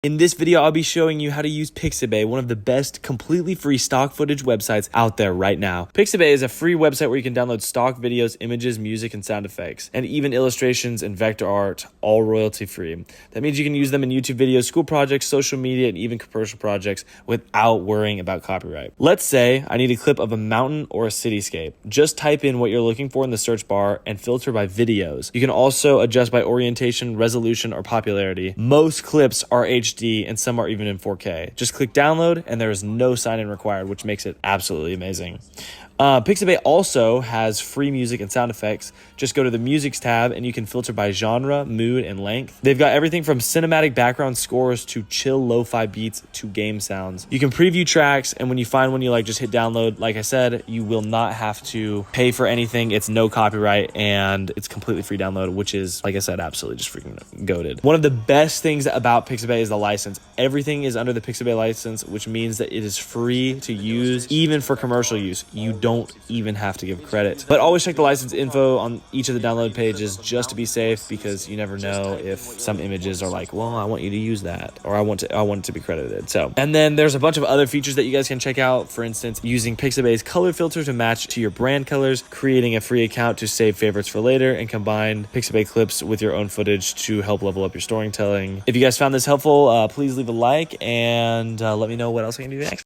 In this video, I'll be showing you how to use Pixabay, one of the best completely free stock footage websites out there right now. Pixabay is a free website where you can download stock videos, images, music, and sound effects, and even illustrations and vector art, all royalty free. That means you can use them in YouTube videos, school projects, social media, and even commercial projects without worrying about copyright. Let's say I need a clip of a mountain or a cityscape. Just type in what you're looking for in the search bar and filter by videos. You can also adjust by orientation, resolution, or popularity. Most clips are HD and some are even in 4K. Just click download and there is no sign-in required, which makes it absolutely amazing. Pixabay also has free music and sound effects. Just go to the Musics tab and you can filter by genre, mood, and length. They've got everything from cinematic background scores to chill lo-fi beats to game sounds. You can preview tracks, and when you find one you like, just hit download. Like I said, you will not have to pay for anything. It's no copyright and it's completely free download, which is, like I said, absolutely just freaking goated. One of the best things about Pixabay is the license. Everything is under the Pixabay license, which means that it is free to use, even for commercial use. You don't even have to give credit. But always check the license info on each of the download pages just to be safe, because you never know if some images are like, well, I want you to use that, or I want it to be credited. So, and then there's a bunch of other features that you guys can check out. For instance, using Pixabay's color filter to match to your brand colors, creating a free account to save favorites for later, and combine Pixabay clips with your own footage to help level up your storytelling. If you guys found this helpful, please leave a like and let me know what else I can do next.